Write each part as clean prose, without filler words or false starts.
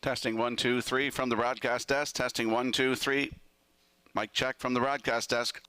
Testing 1, 2, 3 from the broadcast desk. Testing 1, 2, 3. Mic check from the broadcast desk.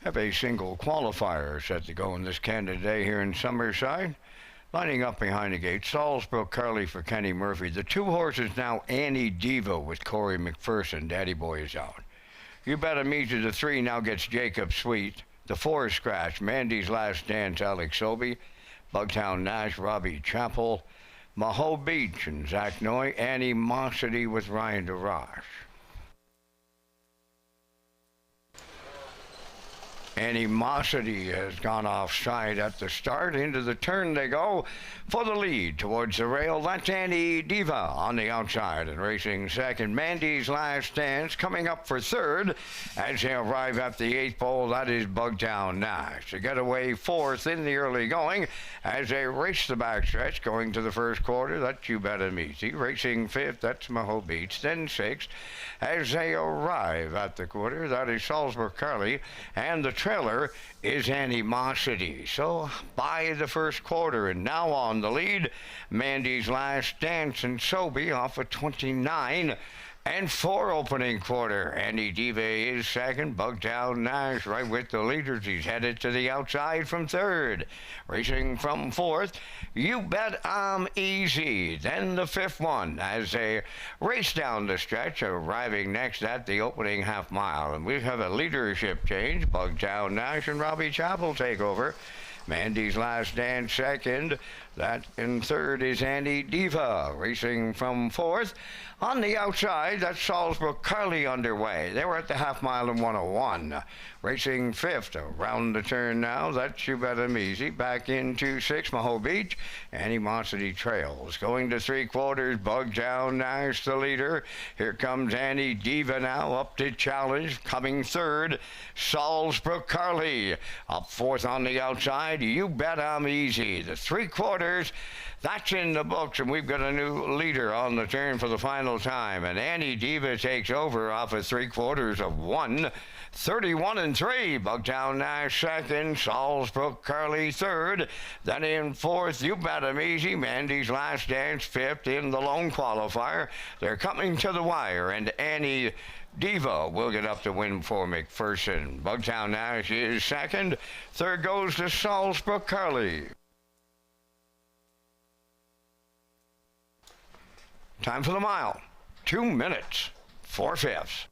Have a single qualifier set to go in this Canada Day here in Summerside. Lining up behind the gate, Salisbrook Carly for Kenny Murphy. The two horses now, Annie Diva with Corey McPherson. Daddy Boy is out. You Better Meet You, the 3 now gets Jacob Sweet. The 4 is Scratch, Mandy's Last Dance, Alex Sobey. Bugtown Nash, Robbie Chappell. Maho Beach and Zach Noy. Animosity with Ryan DeRoche. Animosity has gone offside at the start. Into the turn they go for the lead towards the rail. That's Annie Diva on the outside and racing second. Mandy's Last Dance coming up for third as they arrive at the 8th pole. That is Bugtown Nash. To get away fourth in the early going as they race the backstretch going to the first quarter. That's You Better Meet You. Racing fifth, that's Maho Beach. Then sixth as they arrive at the quarter. That is Salisbury Carly, and the trailer is Animosity. So by the first quarter, and now on the lead, Mandy's Last Dance and Sobey off of 29 and 4 opening quarter. Annie Diva is second. Bugtown Nash right with the leaders. He's headed to the outside from third. Racing from fourth, You Bet I'm Easy. Then the fifth one as they race down the stretch, arriving next at the opening half mile. And we have a leadership change. Bugtown Nash and Robbie Chappell take over. Mandy's Last Dance second. That in third is Annie Diva. Racing from fourth. On the outside, that's Salisbury Carly underway. They were at the half mile in 101. Racing fifth. Around the turn now, that's You Bet I'm Easy. Back into sixth, Maho Beach. Animosity trails. Going to three quarters, Bugtown Nash the leader. Here comes Annie Diva now up to challenge. Coming third, Salisbury Carly. Up fourth on the outside, You Bet I'm Easy. The three quarters, that's in the books, and we've got a new leader on the turn for the final time. And Annie Diva takes over off of three quarters of 1:31 and 3. Bugtown Nash second, Salisbury Carly third. Then in fourth, You Bet I'm Easy. Mandy's Last Dance fifth in the lone qualifier. They're coming to the wire, and Annie Diva will get up to win for McPherson. Bugtown Nash is second. Third goes to Salisbury Carly. Time for the mile. 2 minutes, 4/5.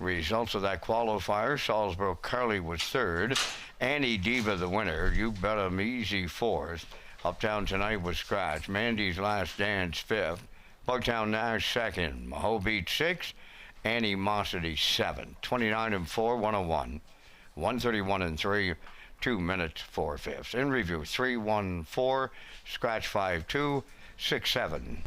Results of that qualifier: Salisbury Carly was third, Annie Diva the winner, You Bet 'Em Easy fourth, Uptown Tonight was scratch, Mandy's Last Dance fifth, Bugtown Nash second, Maho Beach sixth, Annie Mossity seventh. 29 and 4, 101, 131 and 3, 2 minutes 4 fifths. In review: 314, scratch 52, 67.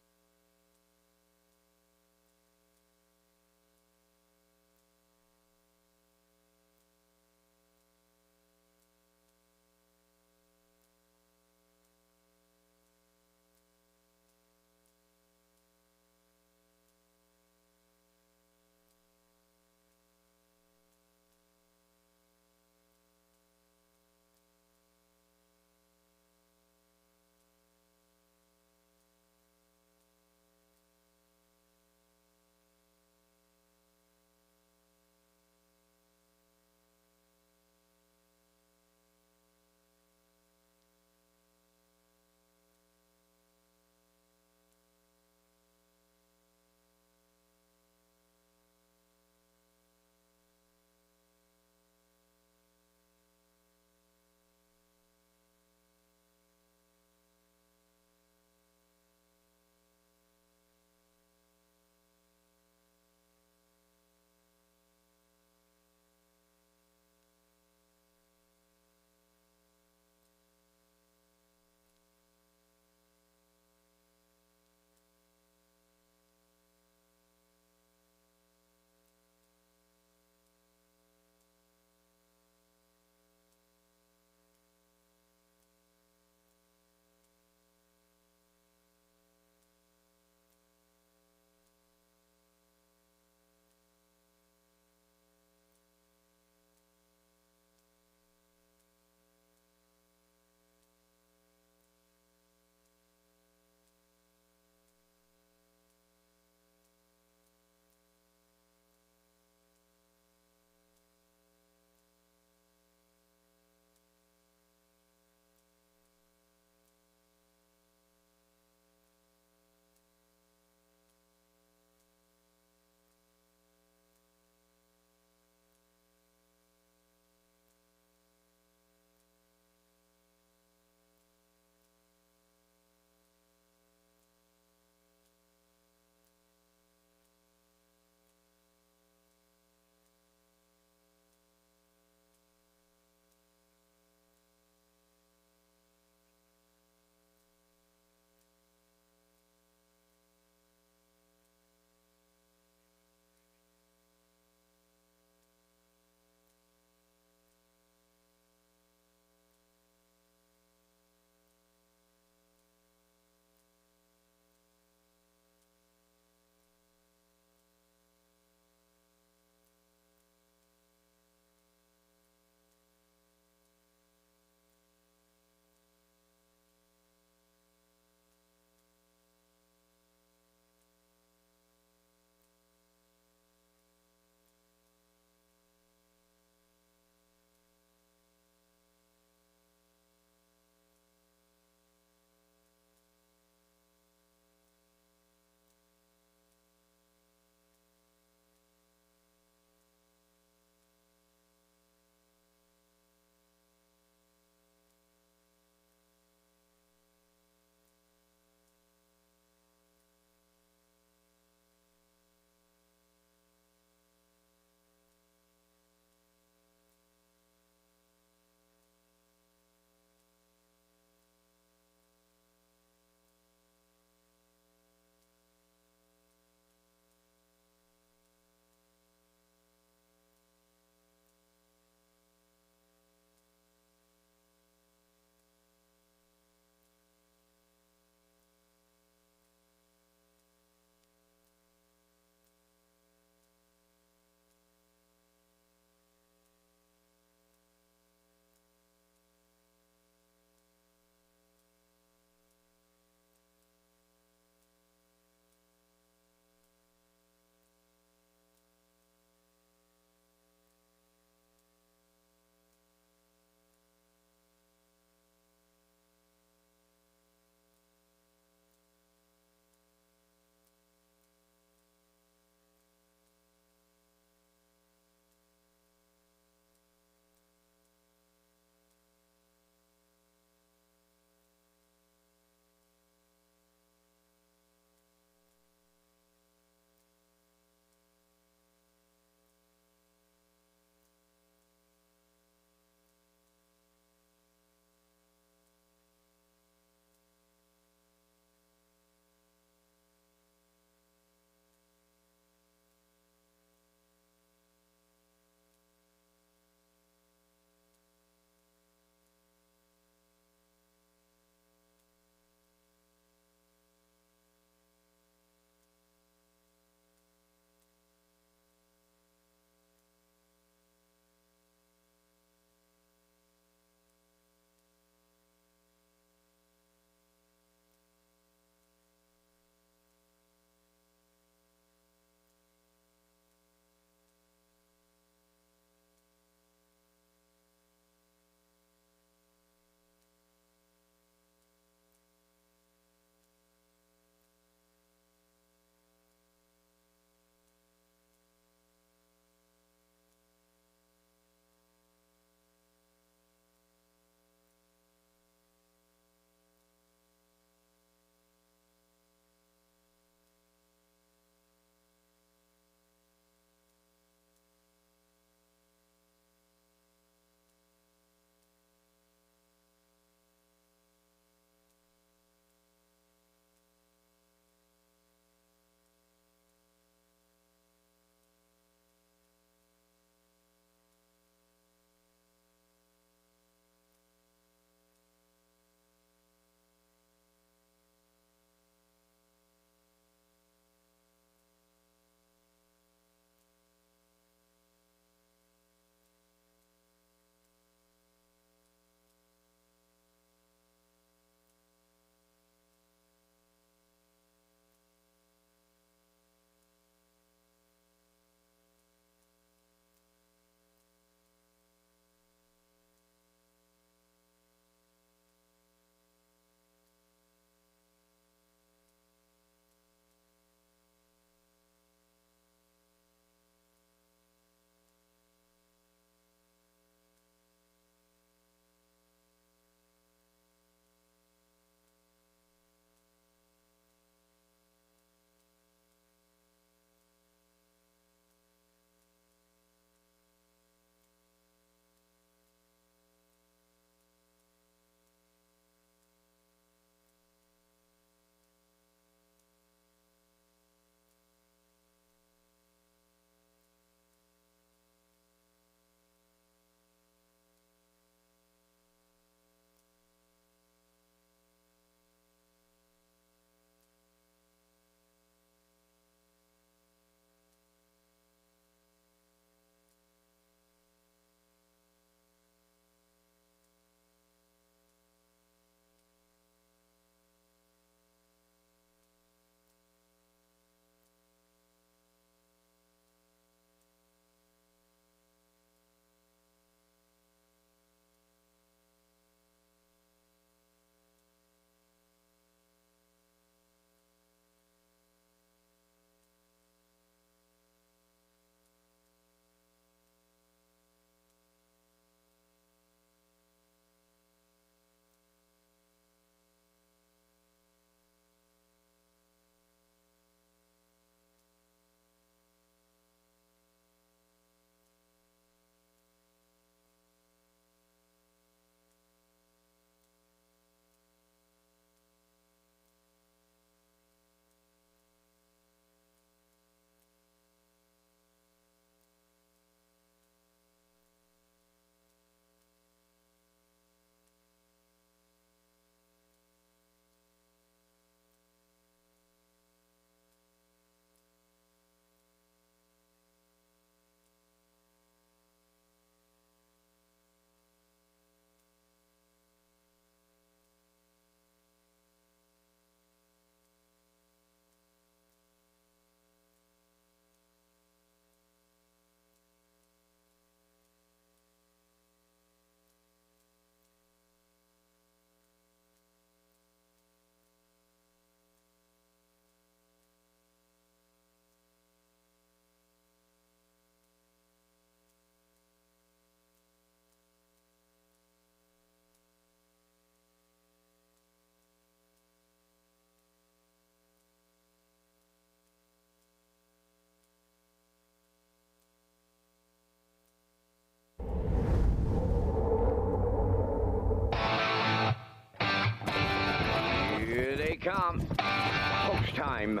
come. Post time.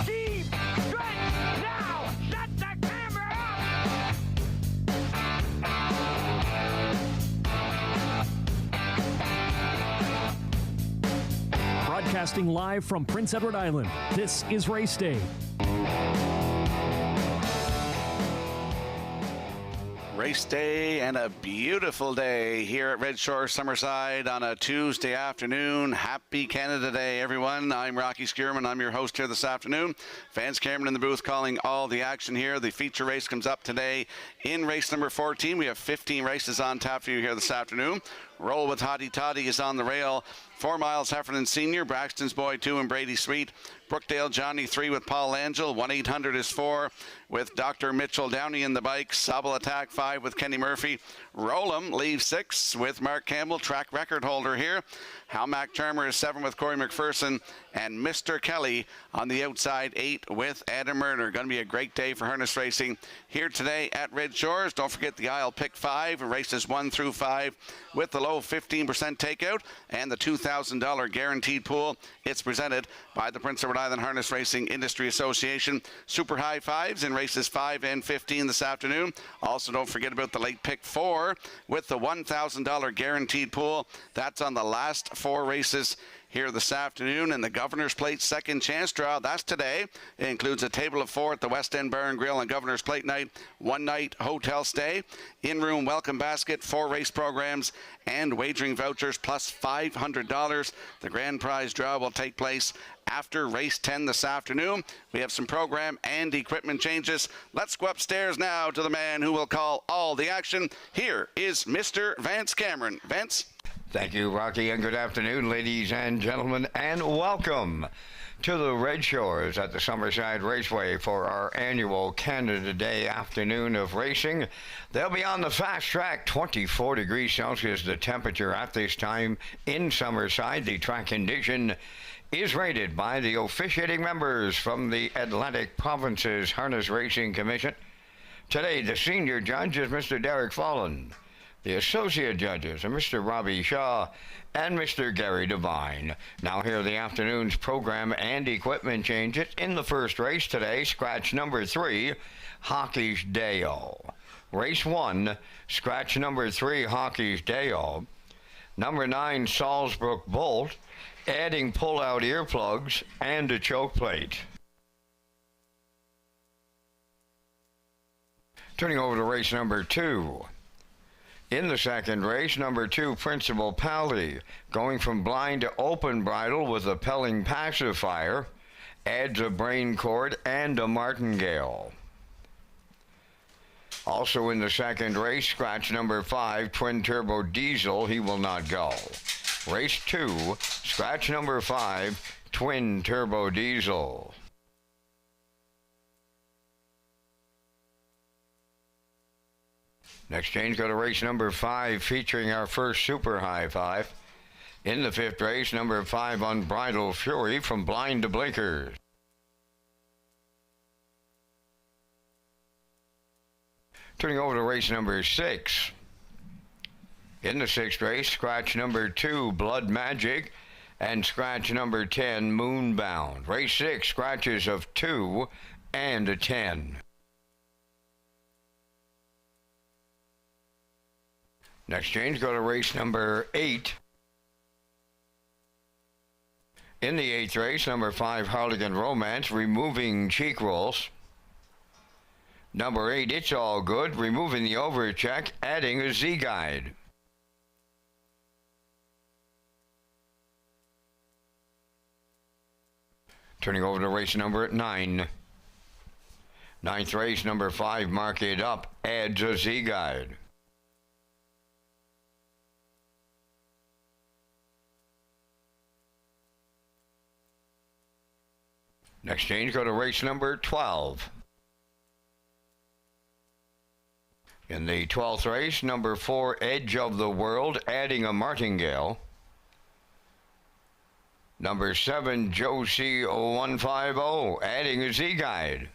Deep stretch now. Shut the camera up. Broadcasting live from Prince Edward Island, this is Race Day. Race day and a beautiful day here at Red Shore Summerside on a Tuesday afternoon. Happy Canada Day, everyone. I'm Rocky Skierman. I'm your host here this afternoon. Vance Cameron in the booth calling all the action here. The feature race comes up today in race number 14. We have 15 races on tap for you here this afternoon. Roll with Hottie Toddy is on the rail. 4 miles Heffernan Senior, Braxton's Boy 2 and Brady Sweet. Brookdale Johnny 3 with Paul Angel. 1-800 is 4 with Dr. Mitchell Downey in the bike. Sobble Attack 5 with Kenny Murphy. Roll'em leaves 6 with Mark Campbell, track record holder here. Halmac Charmer is 7 with Corey McPherson. And Mr. Kelly on the outside 8 with Adam Murner. Going to be a great day for harness racing here today at Red Shores. Don't forget the aisle pick 5 and races 1 through 5 with the low 15% takeout and the $2,000 guaranteed pool. It's presented by the Prince Edward Island Harness Racing Industry Association. Super high fives in races 5 and 15 this afternoon. Also, don't forget about the late pick 4 with the $1,000 guaranteed pool. That's on the last 4 races here this afternoon. And the Governor's Plate second chance draw, that's today. It includes a table of 4 at the West End Bar and Grill on Governor's Plate night, 1-night hotel stay, in-room welcome basket, 4 race programs, and wagering vouchers plus $500. The grand prize draw will take place after race 10 this afternoon. We have some program and equipment changes. Let's go upstairs now to the man who will call all the action. Here is Mr. Vance Cameron. Vance? Thank you, Rocky, and good afternoon, ladies and gentlemen, and welcome to the Red Shores at the Summerside Raceway for our annual Canada Day afternoon of racing. They'll be on the fast track, 24 degrees Celsius, the temperature at this time in Summerside. The track condition is rated by the officiating members from the Atlantic Provinces Harness Racing Commission. Today, the senior judge is Mr. Derek Follen. The associate judges are Mr. Robbie Shaw and Mr. Gary Devine. Now here are the afternoon's program and equipment changes. In the first race today, scratch number 3, Hockey's Dale. Race 1, scratch number 3, Hockey's Dale. Number 9, Salisbrook Bolt, adding pull-out earplugs and a choke plate. Turning over to race number 2. In the second race, number 2, Principal Pally, going from blind to open bridle with a Pelling pacifier, adds a brain cord and a martingale. Also in the second race, scratch number 5, Twin Turbo Diesel, he will not go. Race 2, scratch number 5, Twin Turbo Diesel. Next change, go to race number 5, featuring our first super high 5. In the fifth race, number 5, Unbridled Fury, from blind to blinkers. Turning over to race number 6. In the sixth race, scratch number 2, Blood Magic, and scratch number 10, Moonbound. Race 6, scratches of 2 and a 10. Next change, go to race number 8. In the eighth race, number 5, Harlequin Romance, removing cheek rolls. Number 8, It's All Good, removing the overcheck, adding a Z-guide. Turning over to race number 9. Ninth race, number 5, Mark It Up, adds a Z-guide. Next change, go to race number 12. In the 12th race, number 4, Edge of the World, adding a martingale. Number 7, Josie 0150, adding a Z-guide.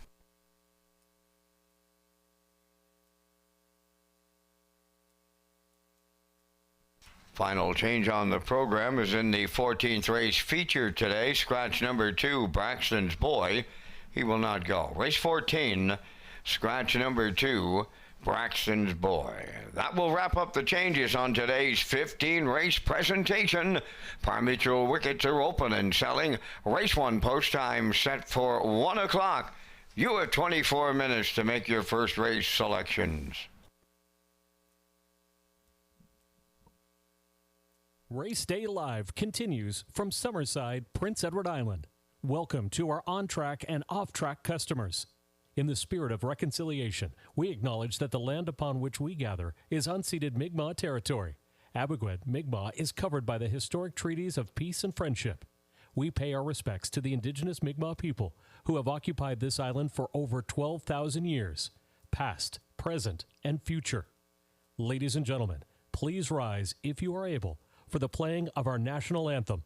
Final change on the program is in the 14th race feature today. Scratch number 2, Braxton's Boy. He will not go. Race 14, scratch number 2, Braxton's Boy. That will wrap up the changes on today's 15-race presentation. Par-mutual wickets are open and selling. Race 1 post time set for 1 o'clock. You have 24 minutes to make your first race selections. Race Day Live continues from Summerside, Prince Edward Island. Welcome to our on-track and off-track customers. In the spirit of reconciliation, we acknowledge that the land upon which we gather is unceded Mi'kmaq territory. Abogwed, Mi'kmaq is covered by the historic treaties of peace and friendship. We pay our respects to the indigenous Mi'kmaq people who have occupied this island for over 12,000 years, past, present, and future. Ladies and gentlemen, please rise, if you are able, for the playing of our national anthem.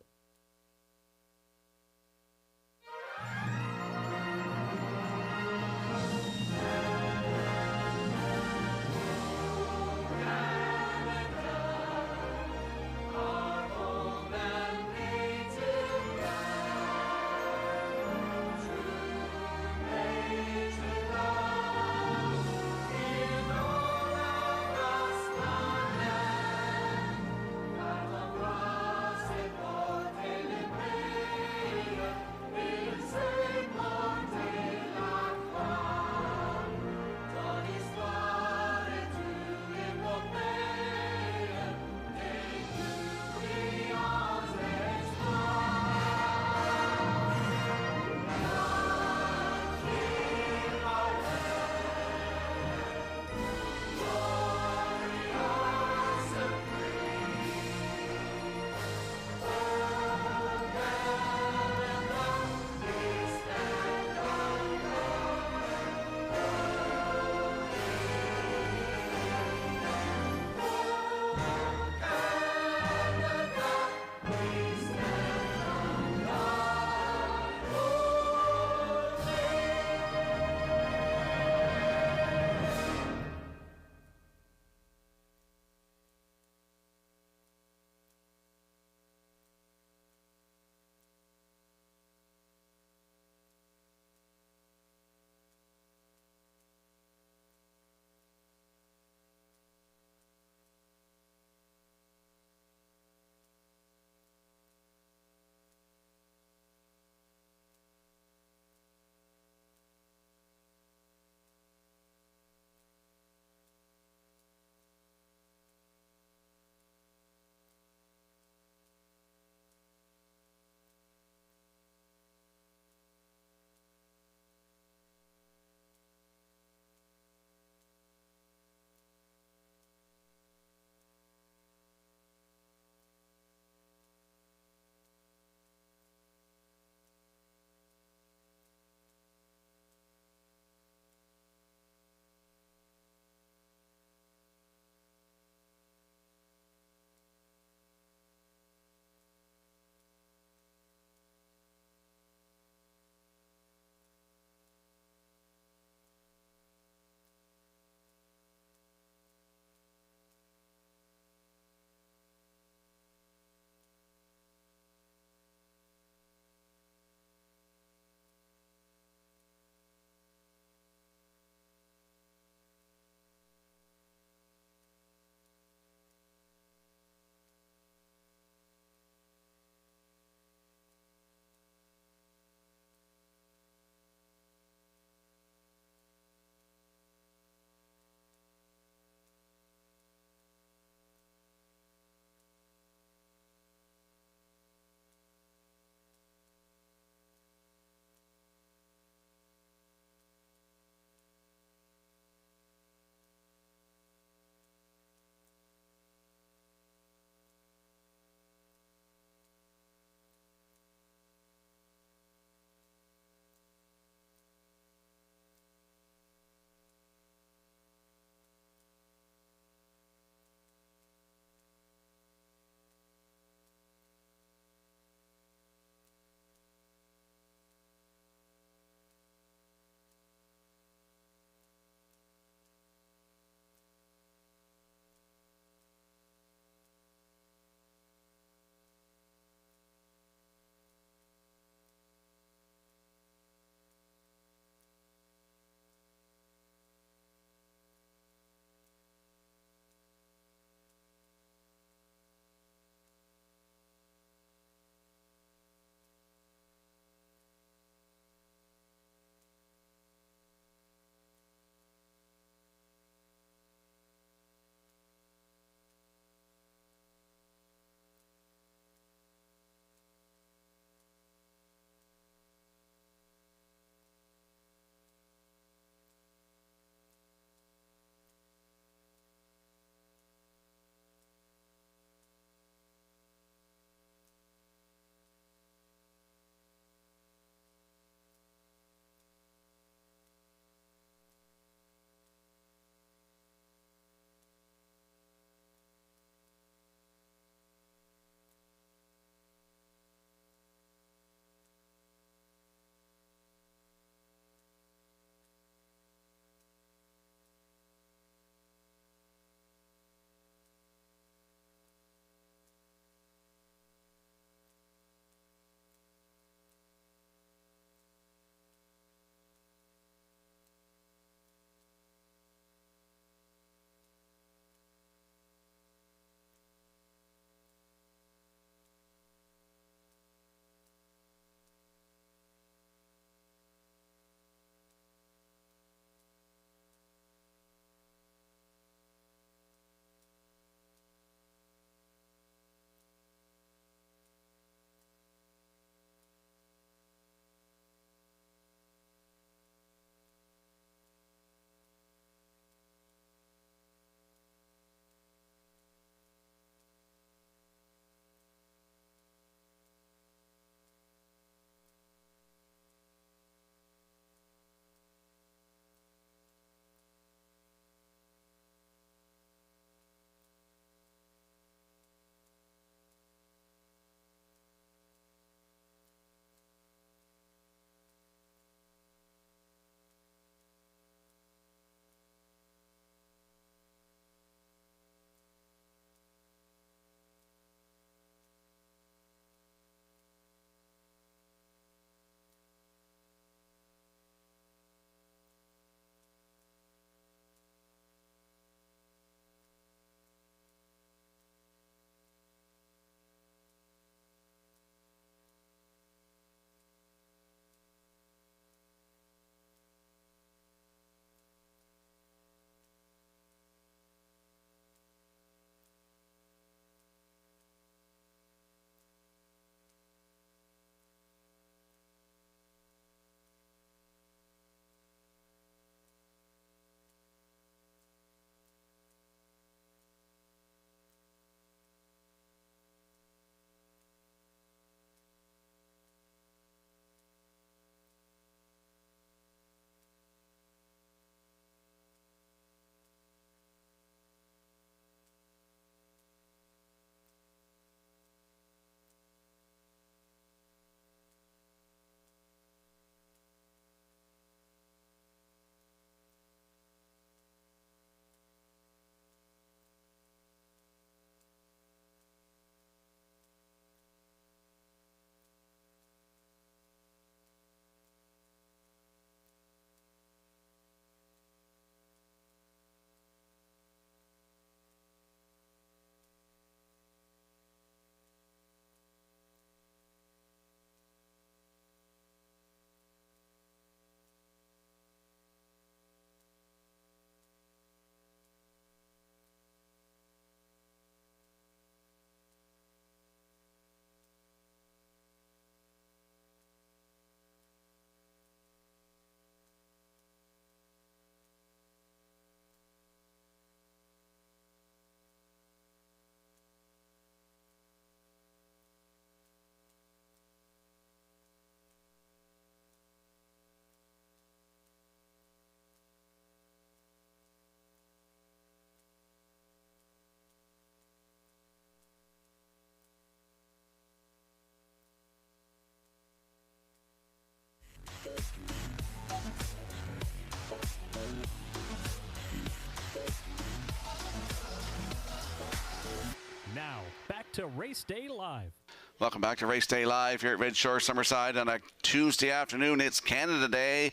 to Race Day Live. Welcome back to Race Day Live here at Red Shore Summerside on a Tuesday afternoon. It's Canada Day.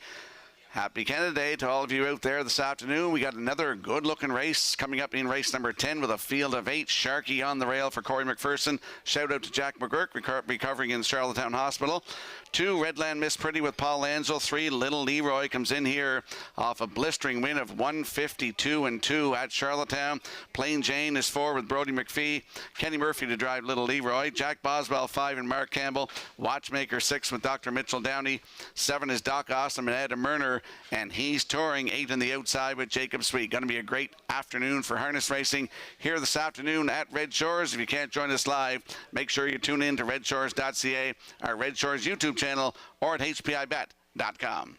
Happy Canada Day to all of you out there this afternoon. We got another good-looking race coming up in race number 10 with a field of 8. Sharky on the rail for Corey McPherson. Shout out to Jack McGurk, recovering in Charlottetown Hospital. 2, Redland Miss Pretty with Paul Angel. 3, Little Leroy comes in here off a blistering win of 152-2 at Charlottetown. Plain Jane is 4 with Brody McPhee. Kenny Murphy to drive Little Leroy. Jack Boswell 5 and Mark Campbell. Watchmaker 6 with Dr. Mitchell Downey. 7 is Doc Austin and Ed Murner. And he's touring 8 on the outside with Jacob Sweet. Going to be a great afternoon for harness racing here this afternoon at Red Shores. If you can't join us live, make sure you tune in to Redshores.ca, our Red Shores YouTube channel, or at hpibet.com.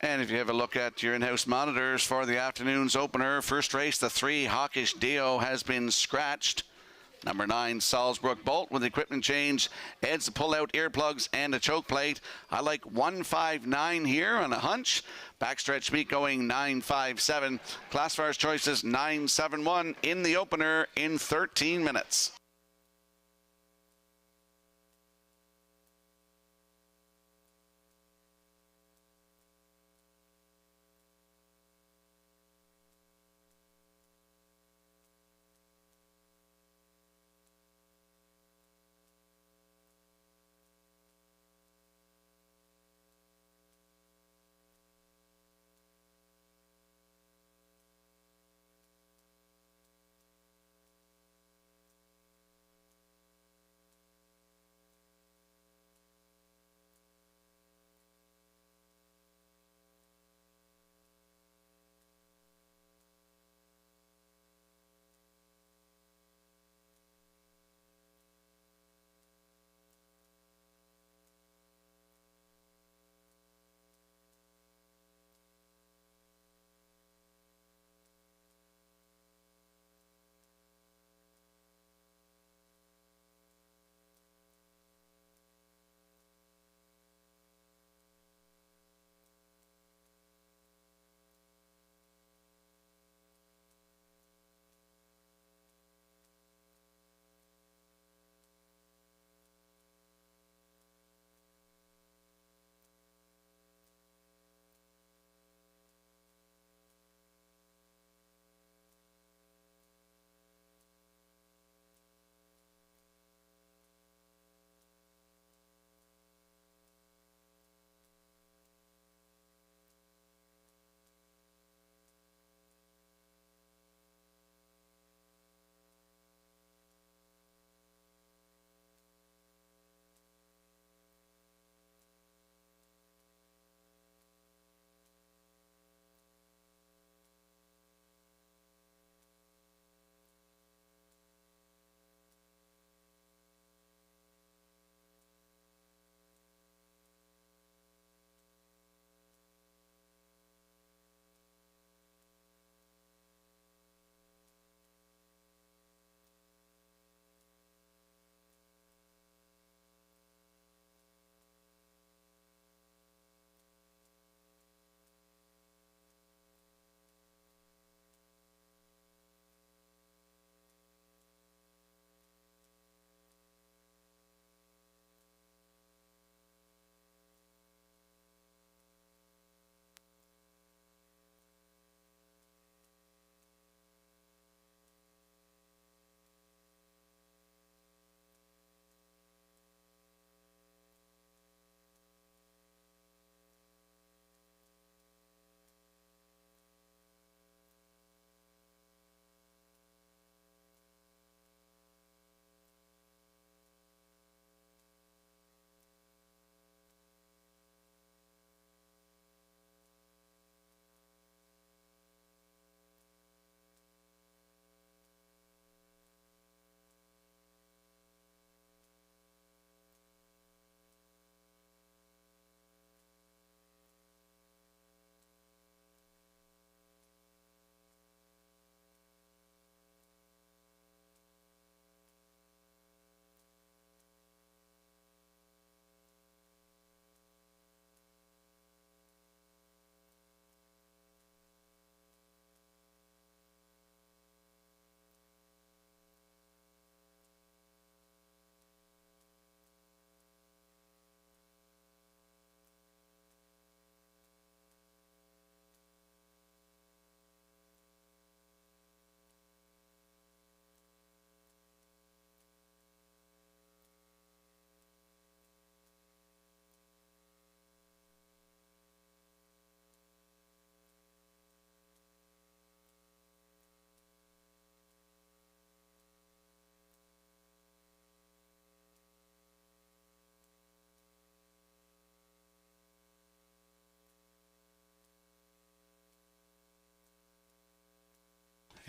And if you have a look at your in-house monitors for the afternoon's opener, first race, the 3 Hawkish Dio has been scratched. Number 9, Salzbrook Bolt with equipment change, adds the pull-out earplugs and a choke plate. I like 159 here on a hunch. Backstretch meet going 957. Classifiers choices 971 in the opener in 13 minutes.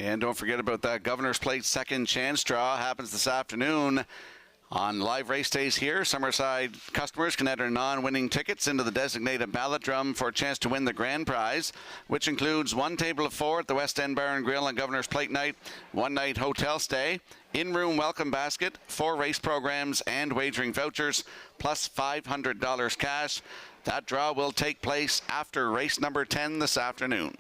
And don't forget about that Governor's Plate second chance draw. Happens this afternoon on live race days here. Summerside customers can enter non-winning tickets into the designated ballot drum for a chance to win the grand prize, which includes one table of 4 at the West End Bar and Grill on Governor's Plate night, one night hotel stay, in-room welcome basket, 4 race programs and wagering vouchers, plus $500 cash. That draw will take place after race number 10 this afternoon.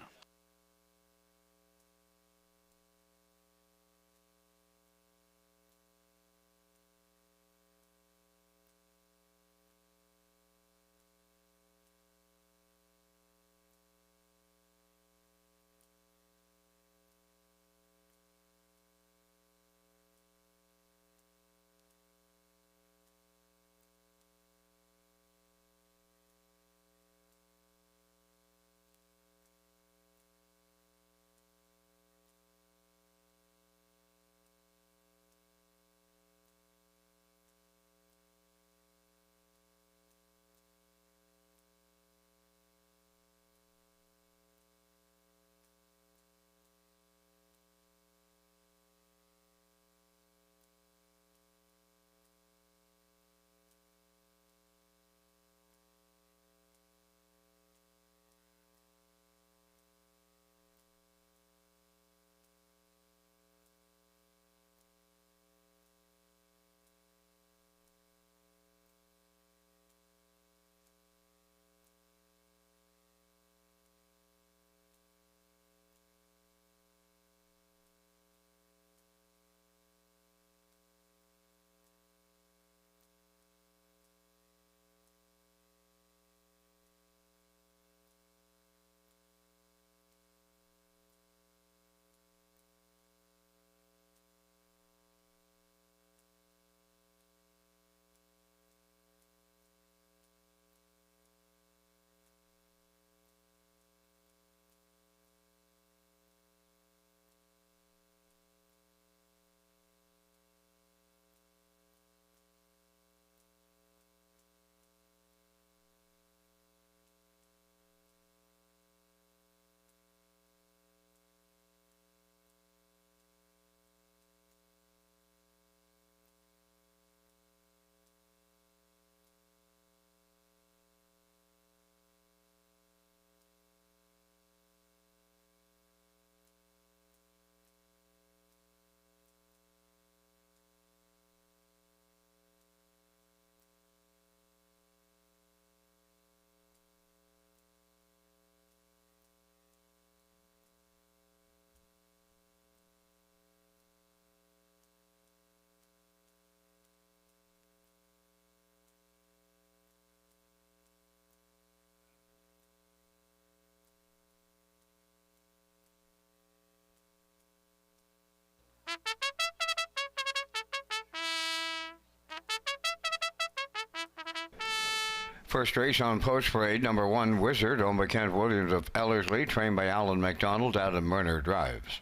First race on Post Parade, number 1, Wizard, owned by Kent Williams of Ellerslie, trained by Alan McDonald, Adam Murner drives.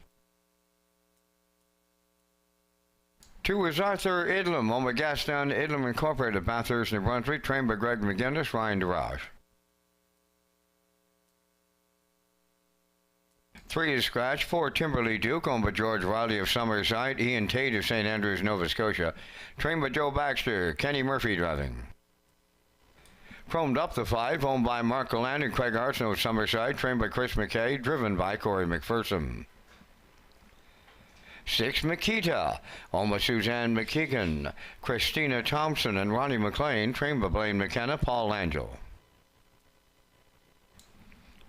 2 is Arthur Idlam, owned by Gaston Idlam Incorporated, Bathurst, New Brunswick, trained by Greg McGinnis, Ryan DeRoche. 3 is Scratch, 4 Timberley Duke, owned by George Riley of Summerside, Ian Tate of St. Andrews, Nova Scotia, trained by Joe Baxter, Kenny Murphy driving. Chromed Up the 5, owned by Mark Galland and Craig Arsenault of Summerside, trained by Chris McKay, driven by Corey McPherson. 6 Makita, owned by Suzanne McKeegan, Christina Thompson and Ronnie McLean, trained by Blaine McKenna, Paul Angel.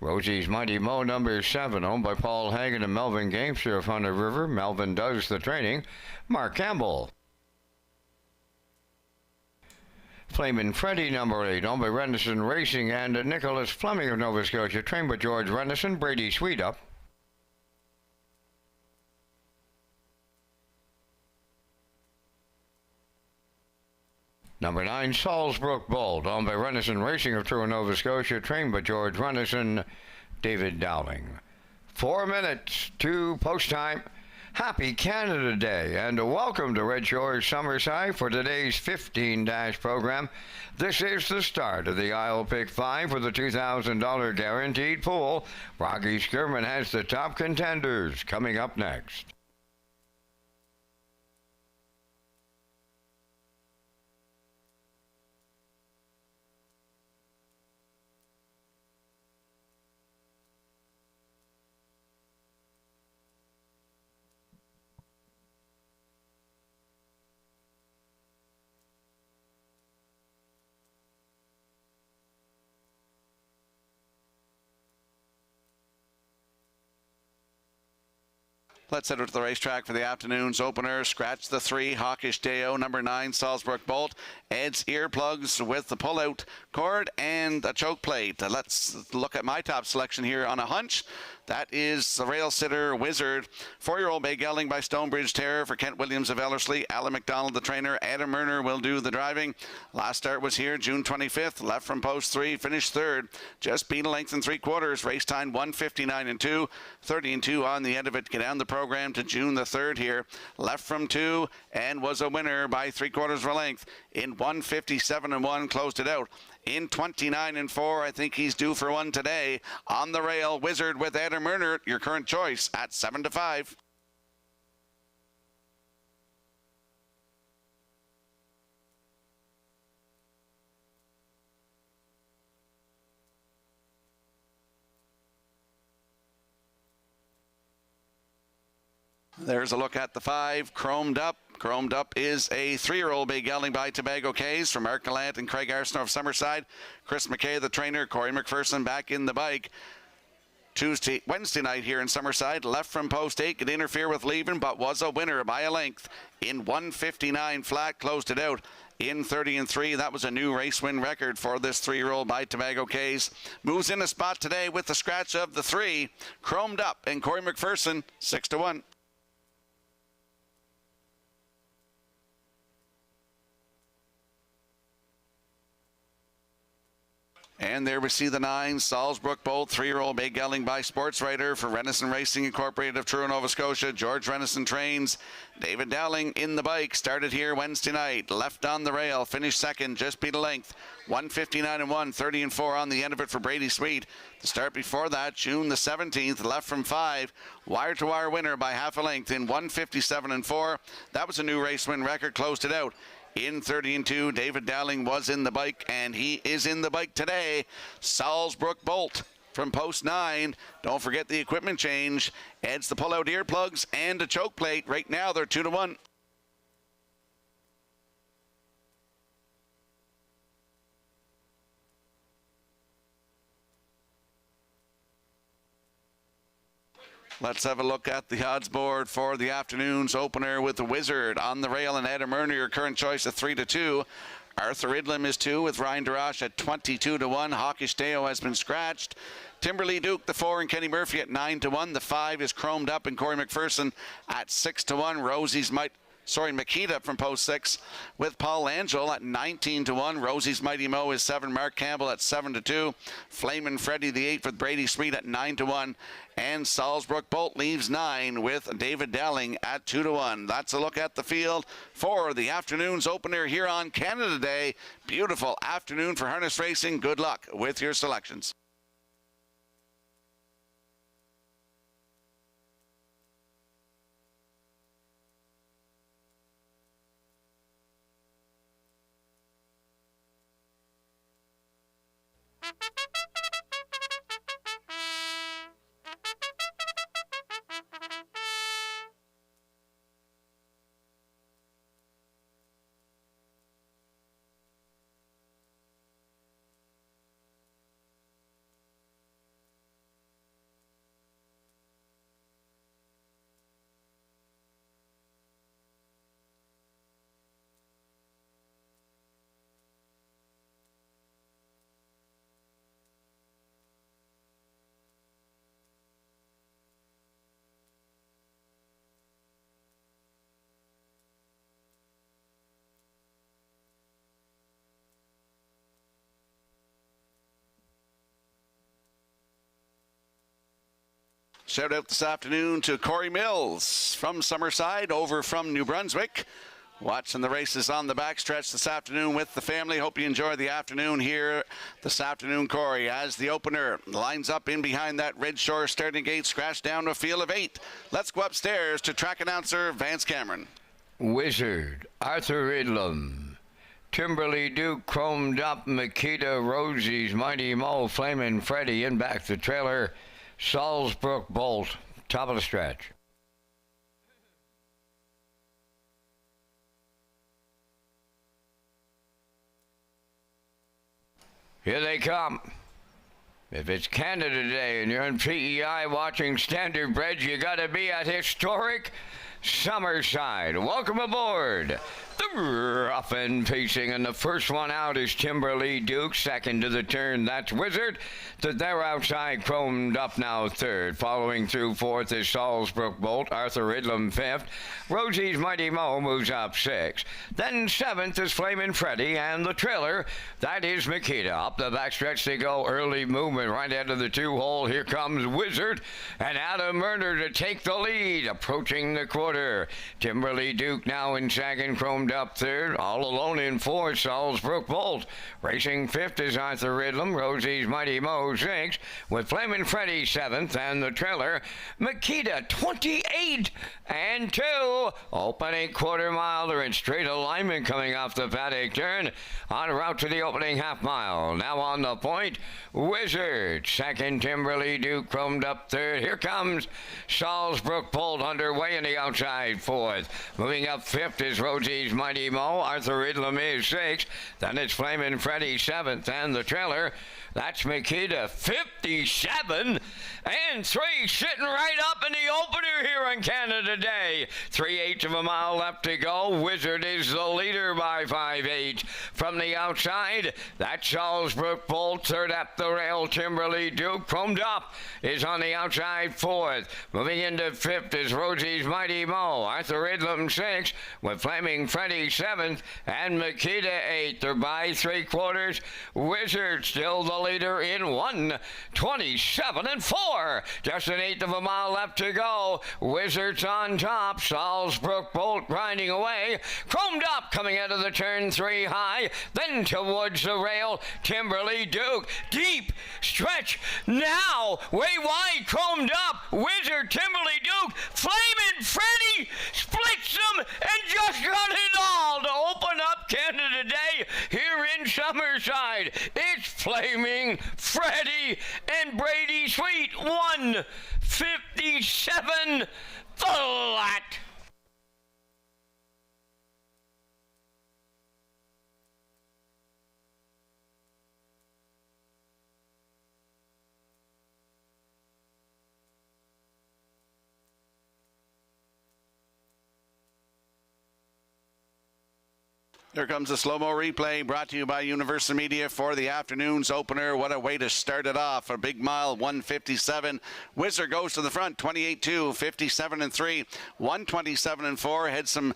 Rosie's Mighty Mo, number 7, owned by Paul Hagan and Melvin Gamester of Hunter River. Melvin does the training. Mark Campbell. Flamin' Freddy, number 8, owned by Rendison Racing and Nicholas Fleming of Nova Scotia, trained by George Rendison, Brady Sweetup. Number 9, Salisbrook Bold, owned by Rendison Racing of Truro, Nova Scotia, trained by George Rendison, David Dowling. 4 minutes to post time. Happy Canada Day and welcome to Red Shores Summerside for today's 15-dash program. This is the start of the Isle Pick 5 for the $2,000 guaranteed pool. Rocky Skirman has the top contenders coming up next. Let's head over to the racetrack for the afternoon's opener. Scratch the 3, Hawkish Deo, number 9, Salzburg Bolt. Ed's earplugs with the pull-out cord and a choke plate. Let's look at my top selection here on a hunch. That is the Rail Sitter Wizard. 4-year-old Bay Gelding by Stonebridge Terror for Kent Williams of Ellerslie. Alan McDonald, the trainer. Adam Murner will do the driving. Last start was here June 25th. Left from post 3, finished third. Just beat a length and 3/4. Race time 1:59 and 2. 30 and 2 on the end of it. Get down the program to June the 3rd here. Left from 2 and was a winner by 3/4 of a length. In 1:57 and 1, closed it out. In 29 and 4, I think he's due for one today. On the rail, Wizard with Adam Murner, your current choice at 7-5. There's a look at the 5, Chromed Up. Chromed Up is a 3-year-old Bay Gelding by Tobago Cays from Mark Gallant and Craig Arsenault of Summerside. Chris McKay, the trainer. Corey McPherson back in the bike. Wednesday night here in Summerside. Left from post 8, could interfere with leaving, but was a winner by a length. In 1:59 flat, closed it out. In 30 and 3, that was a new race win record for this 3-year-old by Tobago Cays. Moves in a spot today with the scratch of the 3, Chromed Up, and Corey McPherson, 6-1. And there we see the 9, Salzburg Bolt, 3-year-old Bay Gelding by Sports Writer for Renison Racing Incorporated of Truro, Nova Scotia. George Renison trains. David Dowling in the bike. Started here Wednesday night. Left on the rail. Finished second. Just beat a length. 1:59 and 1. 30 and 4 on the end of it for Brady Sweet. The start before that, June the 17th. Left from 5. Wire-to-wire winner by half a length in 1:57 and 4. That was a new race win record. Closed it out. In 30 and 2, David Dowling was in the bike, and he is in the bike today. Salzburg Bolt from post 9. Don't forget the equipment change. Adds the pull-out earplugs and a choke plate. Right now, they're 2-1. Let's have a look at the odds board for the afternoon's opener with the Wizard on the rail and Adam Murner, your current choice at 3-2. Arthur Idlam is 2 with Ryan Darash at 22-1. Hawkish Deo has been scratched. Timberley Duke, the 4, and Kenny Murphy at 9-1. The 5 is Chromed Up and Corey McPherson at 6-1. Makita from post 6 with Paul Angel at 19-1. Rosie's Mighty Mo is 7. Mark Campbell at 7-2. Flamin' Freddy the 8 with Brady Sweet at 9-1. And Salzburg Bolt leaves 9 with David Dowling at 2-1. That's a look at the field for the afternoon's opener here on Canada Day. Beautiful afternoon for harness racing. Good luck with your selections. shout out this afternoon to Corey Mills from Summerside, over from New Brunswick. Watching the races on the backstretch this afternoon with the family. Hope you enjoy the afternoon here this afternoon, Corey, as the opener lines up in behind that Red Shore starting gate, scratched down to a field of 8. Let's go upstairs to track announcer Vance Cameron. Wizard, Arthur Idlam, Timberly Duke, Chromed Up, Makita, Rosie's Mighty Mo, Flamin' Freddy, in back the trailer, Salzbrook Bolt, top of the stretch. Here they come. If it's Canada Day and you're in PEI watching Standard Bred, you gotta be at historic Summerside. Welcome aboard. The rough and pacing, and the first one out is Timberly Duke. Second to the turn, that's Wizard. They're outside, Chromed Up now third. Following through fourth is Salzbrook Bolt. Arthur Idlam fifth. Rosie's Mighty Mo moves up sixth. Then seventh is Flamin' Freddy, and the trailer, that is Makita. Up the backstretch they go, early movement right into the 2-hole. Here comes Wizard and Adam Murner to take the lead. Approaching the quarter, Timberly Duke now in second, Chromed Up third, all alone in fourth, Salzbrook Bolt. Racing fifth is Arthur Idlam, Rosie's Mighty Mo sixth, with Flamin' Freddy seventh, and the trailer, Makita 28 and 2. Opening quarter mile, they're in straight alignment coming off the paddock turn, en route to the opening half mile. Now on the point, Wizard, second, Timberly Duke, Chromed Up third. Here comes Salzbrook Bolt underway in the outside fourth. Moving up fifth is Rosie's Mighty Mo. Arthur Idlam is sixth. Then it's Flamin' Freddy seventh, and the trailer, that's Makita 57 and 3, sitting right up in the opener here on Canada Day. 3/8 of a mile left to go. Wizard is the leader by 5/8 from the outside. That's Salzbrook Bolt, third at the rail. Timberly Duke, Chromed Up, is on the outside fourth. Moving into fifth is Rosie's Mighty Mo. Arthur Idlam sixth, with Flaming Freddy seventh, and Makita eighth. They're by 3/4. Wizard still the leader in 1:27 and 4. Just an 1/8 of a mile left to go. Wizards on top. Salzbrook Bolt grinding away. Chromed Up coming out of the turn 3 high. Then towards the rail, Timberly Duke. Deep stretch now. Way wide. Chromed Up. Wizard, Timberly Duke. Flamin' Freddy splits them and just got it all to open up Canada Day here in Summerside. It's Flaming Freddy and Brady Sweet, 1:57 flat. Here comes the slow-mo replay brought to you by Universal Media for the afternoon's opener. What a way to start it off. A big mile, 1:57. Wizard goes to the front, 28-2, 57 and 3, 1:27 and 4. Had some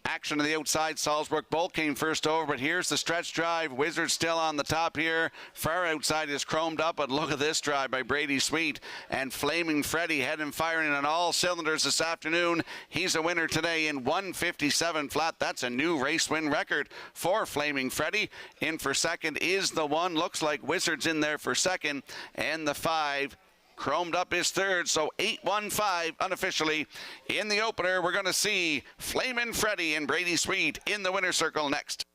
action to the outside. Salzbrook Bolt came first over, but here's the stretch drive. Wizard still on the top here. Far outside is Chromed Up, but look at this drive by Brady Sweet. And Flaming Freddy had him firing on all cylinders this afternoon. He's a winner today in 1:57 flat. That's a new race win record for Flaming Freddy. In for second is the 1. Looks like Wizard's in there for second. And the 5. Chromed Up is third, so 8-1-5 unofficially. In the opener, we're going to see Flamin' Freddy and Brady Sweet in the winner's circle next.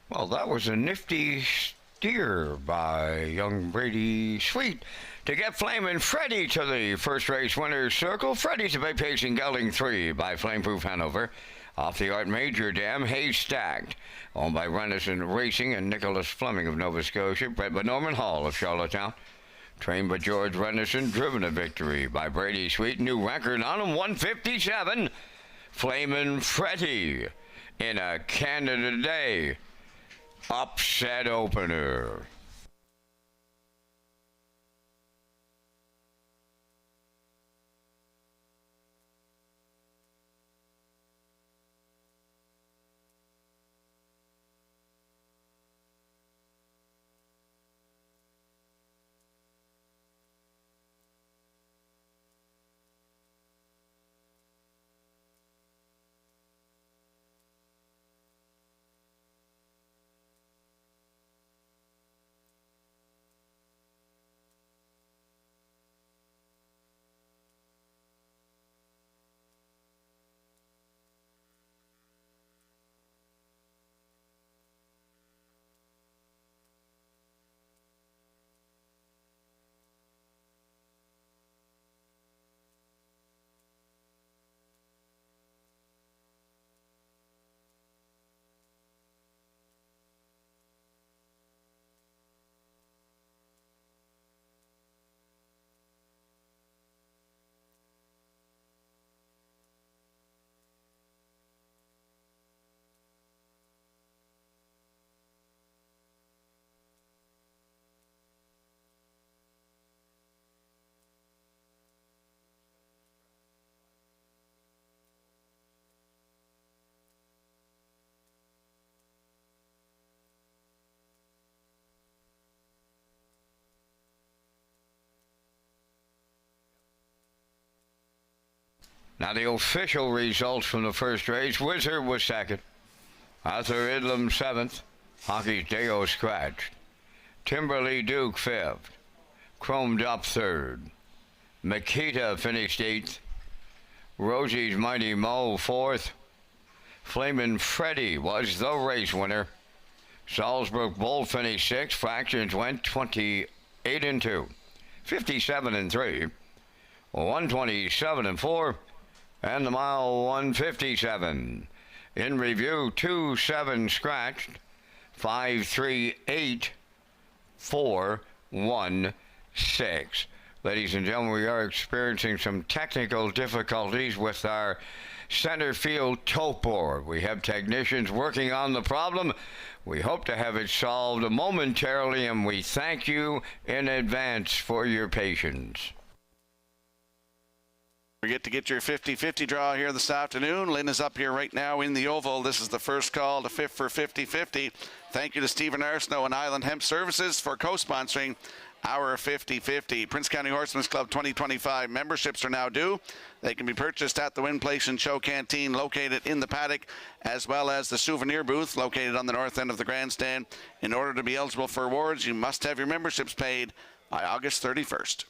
Well, that was a nifty Steer by young Brady Sweet to get Flamin' Freddy to the first race winner's circle. Freddy's a big pacing gelding 3 by Flameproof Hanover. Off the Art Major Dam, Hayes Stacked, owned by Renison Racing and Nicholas Fleming of Nova Scotia. Bred by Norman Hall of Charlottetown. Trained by George Renison, driven to victory by Brady Sweet. New record on him, 157. Flamin' Freddy in a Canada Day upset opener. Now the official results from the first race. Wizard was second. Arthur Idlam 7th. Hockey's Deo scratched. Timberly Duke 5th. Chromed Up 3rd. Makita finished 8th. Rosie's Mighty Mo 4th. Flamin' Freddy was the race winner. Salzburg Bull finished 6th. Fractions went 28-2. 57-3. 127-4. And the mile 157. In review, 2-7 scratched, 5-3-8, 4-1-6. Ladies and gentlemen, we are experiencing some technical difficulties with our center field tote board. We have technicians working on the problem. We hope to have it solved momentarily, and we thank you in advance for your patience. We get to get your 50-50 draw here this afternoon. Lynn is up here right now in the oval. This is the first call to fifth for 50-50. Thank you to Stephen Arsenault and Island Hemp Services for co-sponsoring our 50-50. Prince County Horsemen's Club 2025 memberships are now due. They can be purchased at the Win Place and Show Canteen located in the paddock, as well as the souvenir booth located on the north end of the grandstand. In order to be eligible for awards, you must have your memberships paid by August 31st.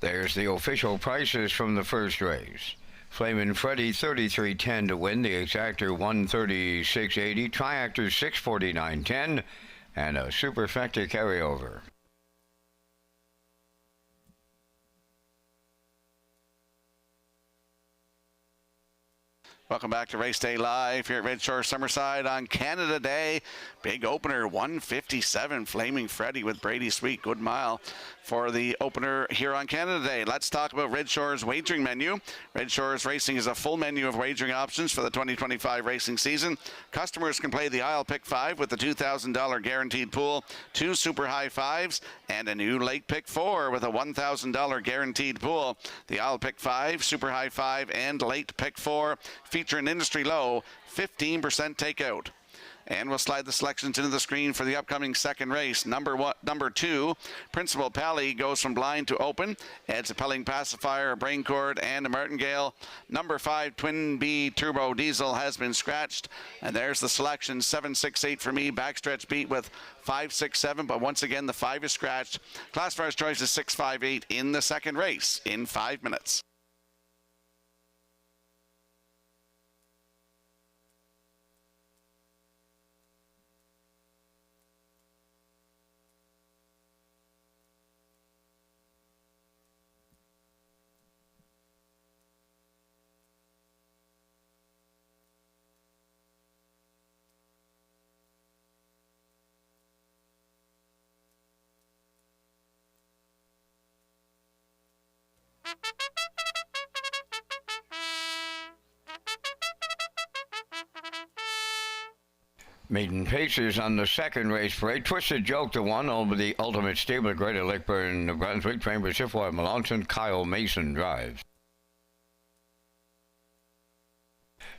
There's the official prices from the first race. Flamin' Freddy 33.10 to win, the Exactor 136.80, Triactor 649.10, and a Superfecta carryover. Welcome back to Race Day Live here at Red Shore Summerside on Canada Day. Big opener, 157, Flaming Freddy with Brady Sweet. Good mile for the opener here on Canada Day. Let's talk about Red Shore's wagering menu. Red Shore's Racing is a full menu of wagering options for the 2025 racing season. Customers can play the Isle Pick 5 with the $2,000 guaranteed pool, 2 super high fives, and a new Lake Pick 4 with a $1,000 guaranteed pool. The Isle Pick 5, super high 5, and Late Pick 4 feature an industry low 15% takeout. And we'll slide the selections into the screen for the upcoming second race. Number 2, Principal Pally goes from blind to open. Adds a Pelling Pacifier, a Brain Cord, and a Martingale. Number 5, Twin B Turbo Diesel has been scratched. And there's the selection, 7-6-8 for me. Backstretch beat with 5-6-7, but once again, the 5 is scratched. Classifier's choice is 6-5-8 in the second race in 5 minutes. Maiden Pacers on the second race parade. Twisted Joke to 1 over the Ultimate Stable at Greater Lakeburn, New Brunswick. Trained by Chiffoy Melanson. Kyle Mason drives.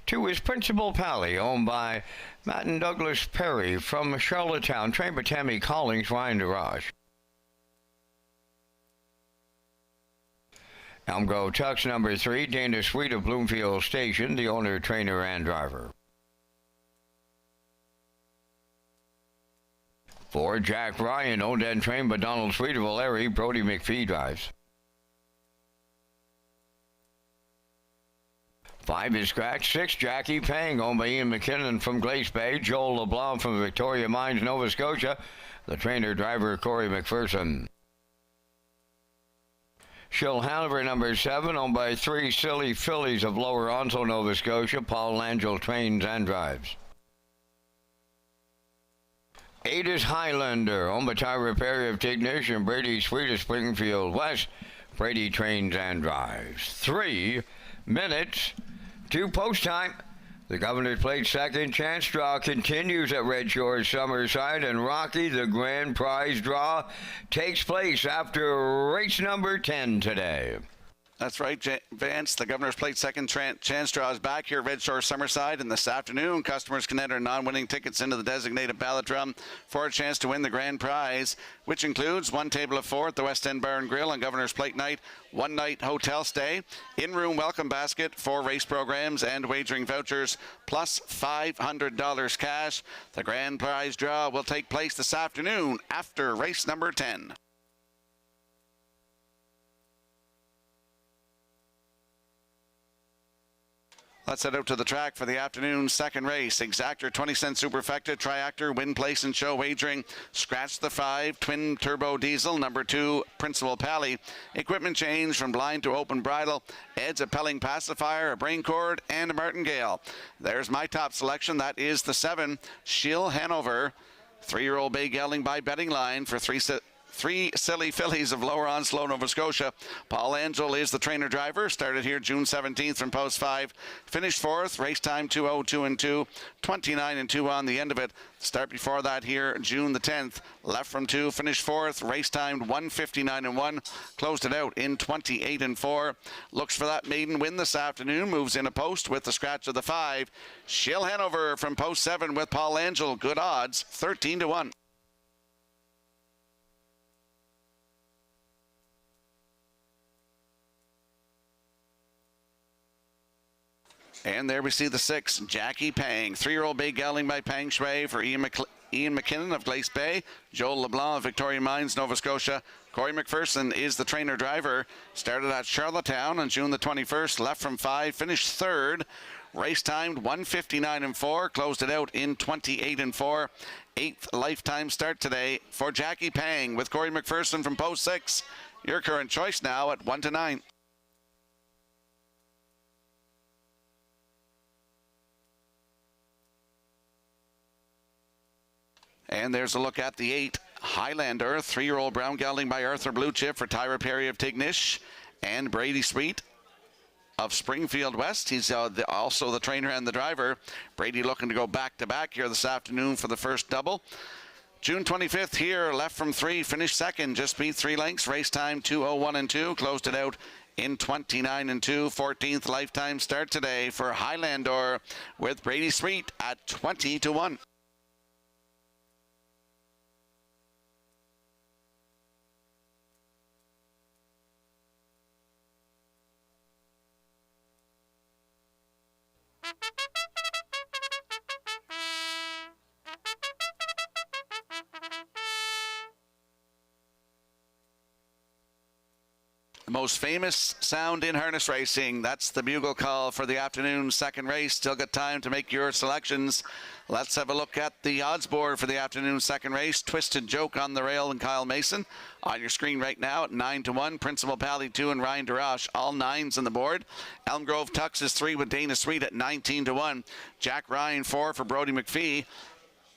2 is Principal Pally, owned by Matt and Douglas Perry from Charlottetown. Trained by Tammy Collins, Ryan DeRoche. Elm Grove Tux number 3, Dana Sweet of Bloomfield Station, the owner, trainer, and driver. 4, Jack Ryan, owned and trained by Donald Sweet of O'Leary, Brody McPhee drives. 5 is scratch. 6, Jackie Pang, owned by Ian McKinnon from Glace Bay, Joel LeBlanc from Victoria Mines, Nova Scotia, the trainer, driver, Corey McPherson. Shill Hanover number 7, owned by 3 Silly Fillies of Lower Onslow, Nova Scotia, Paul Langell trains and drives. 8 is Highlander, owned by Tyra Perry of Tignish and Brady Sweet of Springfield West. Brady trains and drives. 3 minutes to post time. The Governor's Plate second chance draw continues at Red Shores Summerside, and Rocky, the grand prize draw, takes place after race number 10 today. That's right, Vance. The Governor's Plate second chance draw is back here at Red Shore Summerside, and this afternoon customers can enter non-winning tickets into the designated ballot drum for a chance to win the grand prize, which includes 1 table of 4 at the West End Bar and Grill on Governor's Plate night, 1 night hotel stay, in-room welcome basket, 4 race programs and wagering vouchers, plus $500 cash. The grand prize draw will take place this afternoon after race number 10. Let's head out to the track for the afternoon second race. Exactor 20-cent Superfecta, Triactor, Win Place and Show Wagering, Scratch the 5, Twin Turbo Diesel, number 2, Principal Pally. Equipment change from blind to open bridle, adds a Pelling Pacifier, a Brain Cord, and a Martingale. There's my top selection. That is the 7, Shill Hanover. 3-year-old bay gelding by betting line for 3 Silly Fillies of Lower Onslow, Nova Scotia. Paul Angel is the trainer driver. Started here June 17th from post 5. Finished 4th. Race time 2:02.2. 29.2 on the end of it. Start before that here June the 10th. Left from 2. Finished 4th. Race time 1:59.1. Closed it out in 28.4. Looks for that maiden win this afternoon. Moves in a post with the scratch of the 5. Shill Hanover from post 7 with Paul Angel. Good odds. 13-1. And there we see the 6, Jackie Pang. 3-year-old bay gelding by Pang Shui for Ian Ian McKinnon of Glace Bay, Joel LeBlanc of Victoria Mines, Nova Scotia. Corey McPherson is the trainer-driver. Started at Charlottetown on June the 21st, left from 5, finished 3rd. Race timed 1:59.4, closed it out in 28.4. 8th lifetime start today for Jackie Pang with Corey McPherson from post 6. Your current choice now at 1-9. And there's a look at the 8 Highlander, 3-year-old brown gelding by Arthur Blue Chip for Tyra Perry of Tignish and Brady Sweet of Springfield West. He's also the trainer and the driver. Brady looking to go back-to-back here this afternoon for the first double. June 25th here, left from 3, finished 2nd, just beat 3 lengths. Race time 2:01.2, closed it out in 29.2. 14th lifetime start today for Highlander with Brady Sweet at 20-1. The most famous sound in harness racing. That's the bugle call for the afternoon second race. Still got time to make your selections. Let's have a look at the odds board for the afternoon second race. Twisted Joke on the rail and Kyle Mason on your screen right now at 9-1. Principal Pally 2 and Ryan Darash, all 9s on the board. Elm Grove Tux is 3 with Dana Sweet at 19-1. Jack Ryan 4 for Brody McPhee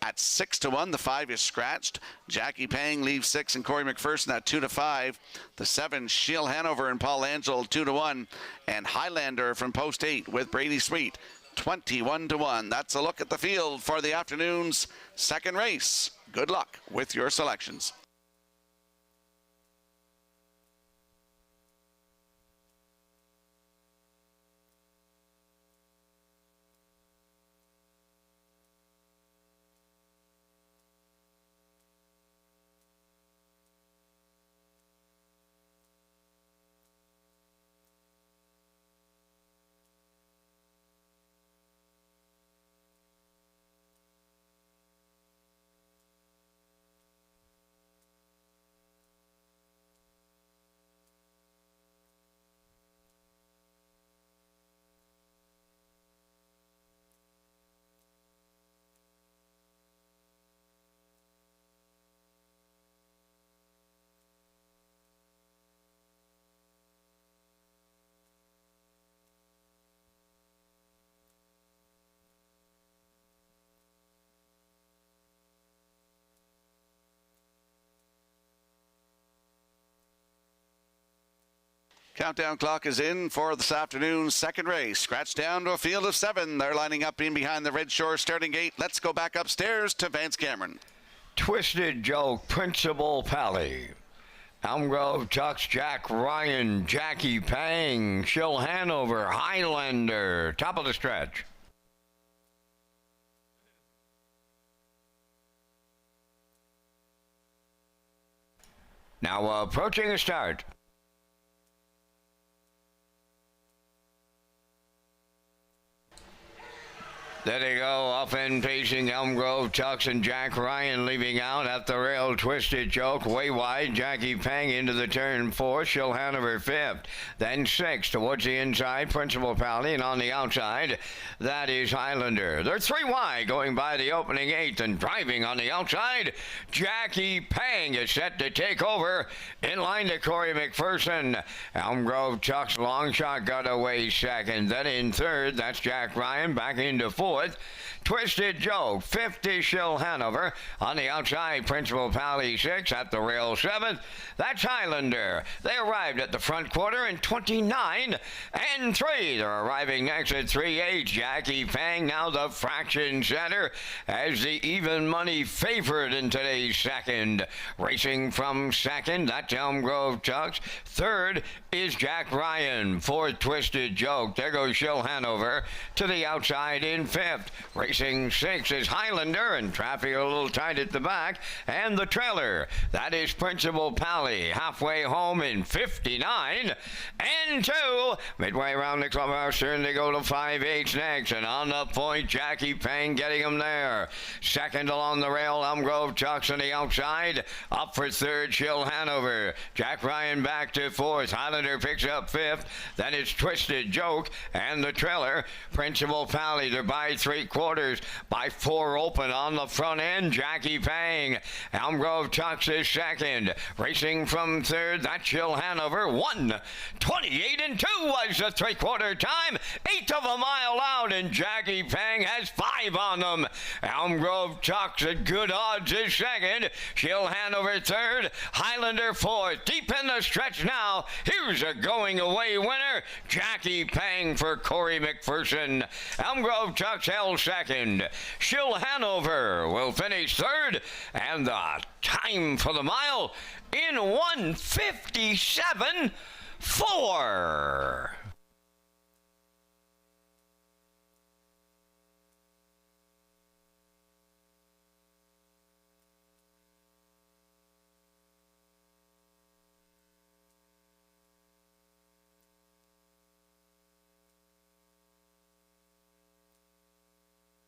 at 6-1. The 5 is scratched. Jackie Pang leaves 6 and Corey McPherson at 2-5. The 7, Sheil Hanover and Paul Angel 2-1. And Highlander from post 8 with Brady Sweet 21-1. That's a look at the field for the afternoon's second race. Good luck with your selections. Countdown clock is in for this afternoon's second race. Scratch down to a field of 7. They're lining up in behind the Red Shore starting gate. Let's go back upstairs to Vance Cameron. Twisted Joke, Principal Pally. Elm Grove Tux, Jack Ryan, Jackie Pang, Sheil Hanover, Highlander. Top of the stretch. Now approaching a start. There they go, off and pacing Elm Grove Tux and Jack Ryan leaving out at the rail. Twisted Joke way wide. Jackie Pang into the turn 4. Sheil Hanover 5th. Then 6th towards the inside. Principal Pally, and on the outside, that is Highlander. They're 3 wide going by the opening 8th, and driving on the outside. Jackie Pang is set to take over in line to Corey McPherson. Elm Grove Tux long shot got away 2nd. Then in 3rd, that's Jack Ryan back into 4th. Twisted Joke, 50 Sheil Hanover. On the outside, Principal Pally 6 at the rail 7th. That's Highlander. They arrived at the front quarter in 29 and 3. They're arriving next at 3-8. Jackie Pang now the fraction center as the even money favorite in today's second. Racing from 2nd, that's Elm Grove Tux. 3rd is Jack Ryan. 4th, Twisted Joke. There goes Sheil Hanover to the outside in 5th. fifth. Racing 6 is Highlander, and traffic a little tight at the back. And the trailer, that is Principal Pally, halfway home in 59 and 2. Midway around the clubhouse turn, they go to 5/8 next. And on the point, Jackie Payne getting him there. Second along the rail, Elm Grove Chucks on the outside. Up for third, Shill Hanover. Jack Ryan back to fourth. Highlander picks up fifth. Then it's Twisted Joke and the trailer. Principal Pally, they're by 3/4. By 4 open on the front end, Jackie Pang. Elm Grove Chucks is second. Racing from third, that's Shill Hanover. 1:28 and 2 was the 3/4 time. 1/8 of a mile out, and Jackie Pang has 5 on them. Elm Grove Chucks at good odds is second. Shill Hanover third. Highlander fourth. Deep in the stretch now. Here's a going away winner. Jackie Pang for Corey McPherson. Elm Grove Chucks held second. Shill Hanover will finish third. And the time for the mile in 1:57.4.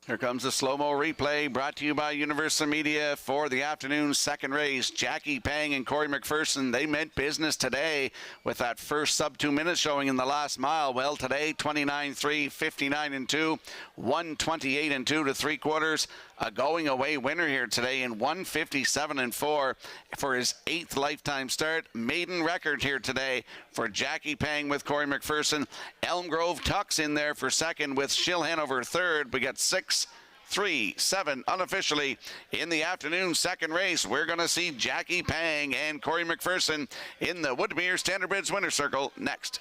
Here comes the slow-mo replay brought to you by Universal Media for the afternoon second race. Jackie Pang and Corey McPherson, they meant business today with that first sub 2 minutes showing in the last mile. Well, today, 29-3, 59 and 2, 128 and 2 to 3/4. A going away winner here today in 157 and 4 for his 8th lifetime start. Maiden record here today for Jackie Pang with Corey McPherson. Elm Grove Tucks in there for second with Shill Hanover third. We got 6, 3, 7 unofficially in the afternoon second race. We're going to see Jackie Pang and Corey McPherson in the Woodmere Standardbridge Winner Circle next.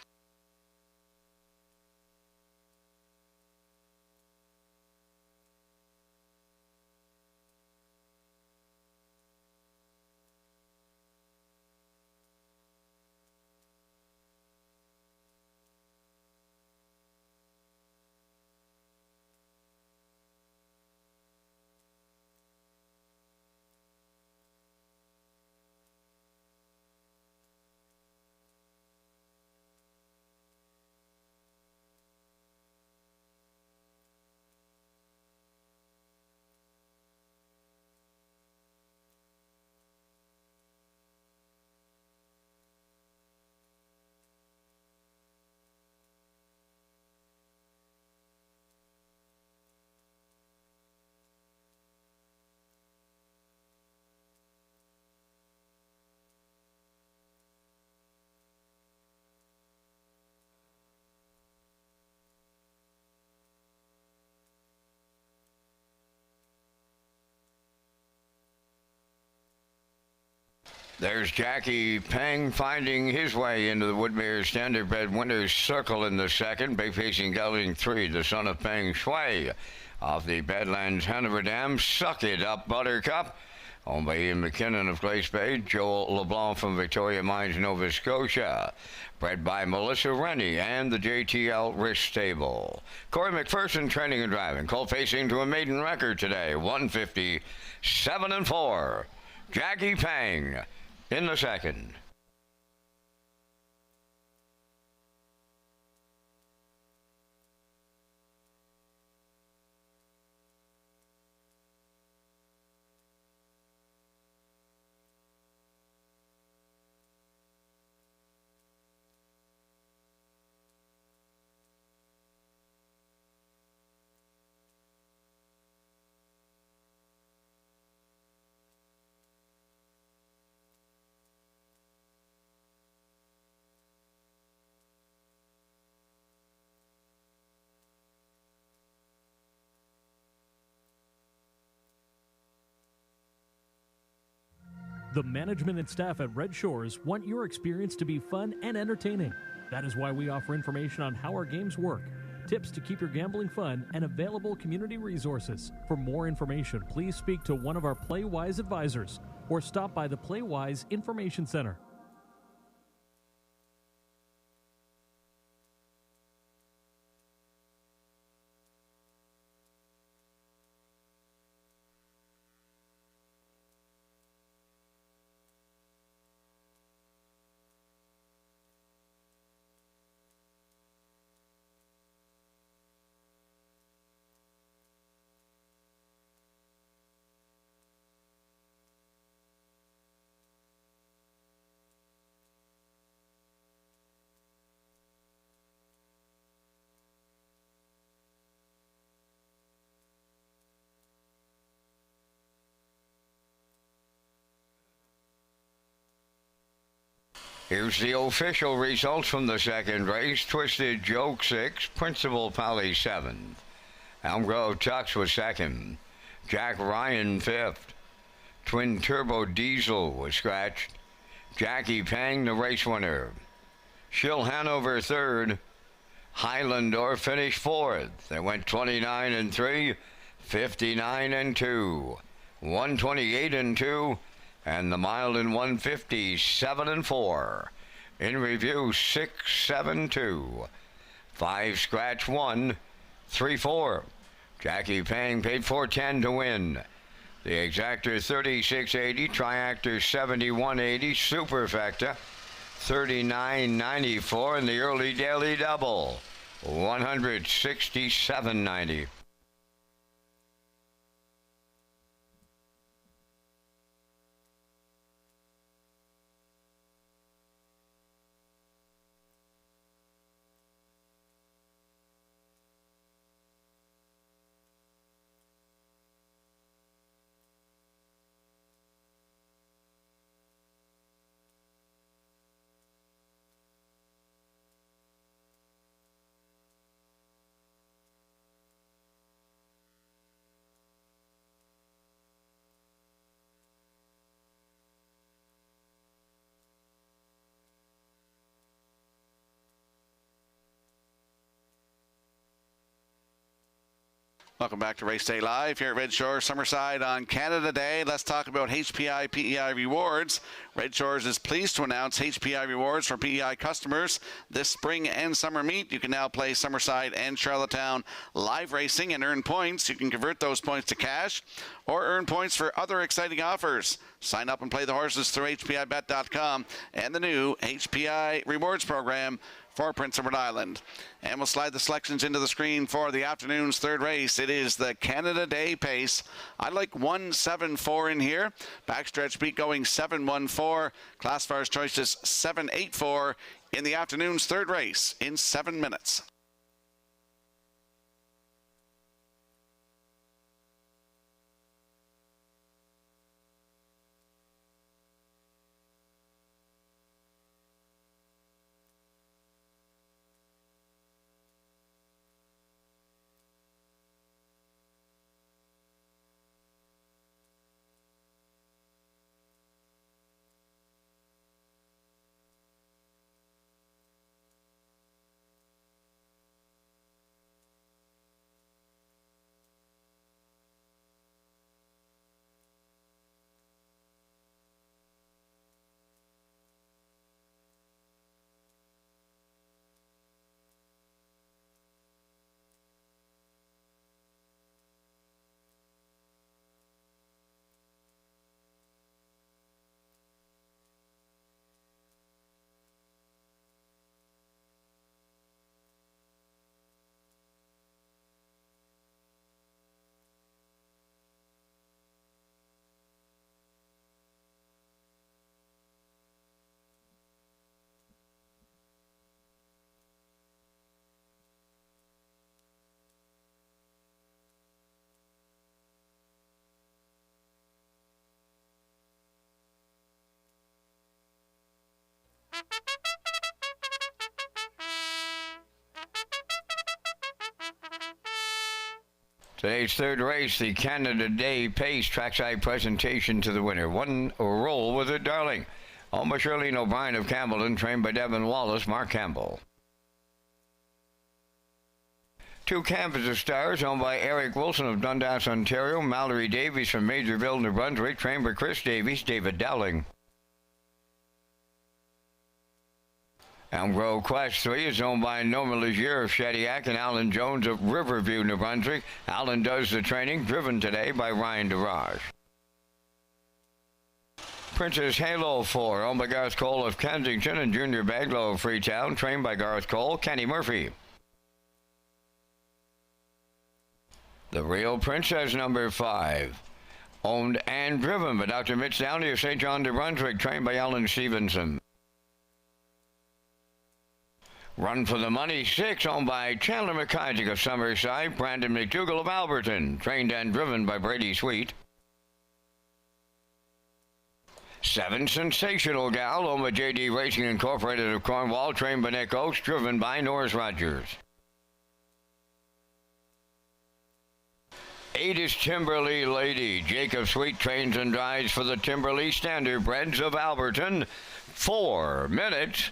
There's Jackie Pang finding his way into the Woodmere Standardbred Winners Circle in the second. Big-facing gelding 3, the son of Peng Shui of the Badlands Hanover Dam. Suck It Up, Buttercup. Owned by Ian McKinnon of Glace Bay. Joel LeBlanc from Victoria Mines, Nova Scotia. Bred by Melissa Rennie and the JTL Risk Stable. Corey McPherson training and driving. Colt facing to a maiden record today. 157 and 4. Jackie Pang in the second. The management and staff at Red Shores want your experience to be fun and entertaining. That is why we offer information on how our games work, tips to keep your gambling fun, and available community resources. For more information, please speak to one of our PlayWise advisors or stop by the PlayWise Information Center. Here's the official results from the second race. Twisted Joke 6, Principal Pally 7th. Elm Grove Tux was second. Jack Ryan 5th. Twin Turbo Diesel was scratched. Jackie Pang the race winner. Shill Hanover 3rd. Highlandor finished 4th. They went 29 and 3, 59 and 2, 128 and 2, and the mile in 150, 7 and 4. In review, 6, 7, 2. 5 scratch 1, 3, 4. Jackie Pang paid $4.10 to win. The Exactor 36.80, Triactor 71.80, Superfecta 39.94, and the Early Daily Double 167.90. Welcome back to Race Day Live here at Red Shores Summerside on Canada Day. Let's talk about HPI PEI rewards. Red Shores is pleased to announce HPI rewards for PEI customers this spring and summer meet. You can now play Summerside and Charlottetown live racing and earn points. You can convert those points to cash or earn points for other exciting offers. Sign up and play the horses through HPIBet.com and the new HPI rewards program for Prince Edward Island. And we'll slide the selections into the screen for the afternoon's third race. It is the Canada Day pace. I like 174 in here. Backstretch beat going 714. Classifiers choices 784 in the afternoon's third race in 7 minutes. Today's third race, the Canada Day Pace trackside presentation to the winner. One roll with it, darling. Home by Shirlene O'Brien of Campbellton, trained by Devin Wallace, Mark Campbell. Two Canvas of Stars, owned by Eric Wilson of Dundas, Ontario. Mallory Davies from Majorville, New Brunswick, trained by Chris Davies, David Dowling. Elm Grove Quest 3 is owned by Norma Legier of Shediac and Alan Jones of Riverview, New Brunswick. Alan does the training, driven today by Ryan DeRage. Princess Halo 4, owned by Garth Cole of Kensington and Junior Baglow of Freetown, trained by Garth Cole, Kenny Murphy. The Real Princess number 5, owned and driven by Dr. Mitch Downey of St. John, New Brunswick, trained by Alan Stevenson. Run for the Money 6, owned by Chandler McIsaac of Summerside, Brandon McDougall of Alberton, trained and driven by Brady Sweet. 7 Sensational Gal, Loma JD Racing Incorporated of Cornwall, trained by Nick Oakes, driven by Norris Rogers. 8 is Timberley Lady. Jacob Sweet trains and drives for the Timberley Standardbreds of Alberton. 4 minutes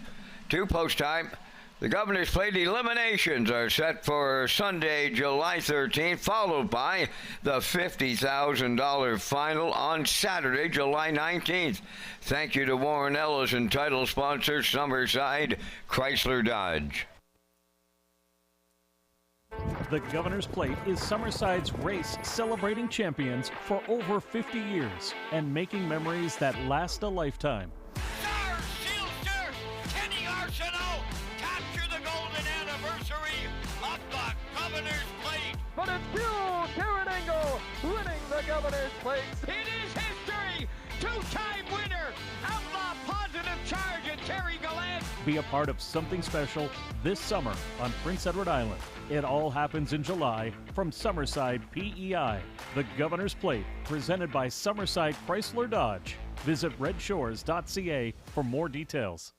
to post time. The Governor's Plate eliminations are set for Sunday, July 13th, followed by the $50,000 final on Saturday, July 19th. Thank you to Warren Ellis and title sponsor Summerside Chrysler Dodge. The Governor's Plate is Summerside's race celebrating champions for over 50 years and making memories that last a lifetime. Star Silster, Kenny Arsenault, capture the golden anniversary of the Governor's Plate. But it's Buell Taranengo winning the Governor's Plate. It is history. Two-time winner, outlaw positive charge at Terry Gallant. Be a part of something special this summer on Prince Edward Island. It all happens in July from Summerside PEI. The Governor's Plate, presented by Summerside Chrysler Dodge. Visit Redshores.ca for more details.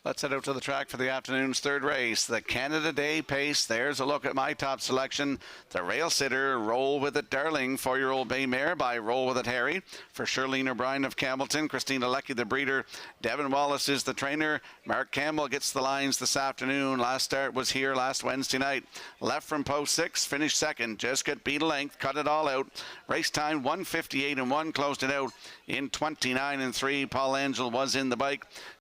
Let's head out to the track for the afternoon's third race. The Canada Day Pace. There's a look at my top selection. The Rail Sitter, Roll With It Darling, 4-year-old bay mare by Roll With It Harry. For Shirlene O'Brien of Campbellton, Christina Leckie the breeder. Devin Wallace is the trainer. Mark Campbell gets the lines this afternoon. Last start was here last Wednesday night. Left from post 6, finished second. Just got beat a length, cut it all out. Race time 1:58 and 1, closed it out in 29 and 3. Paul Angel was in the bike.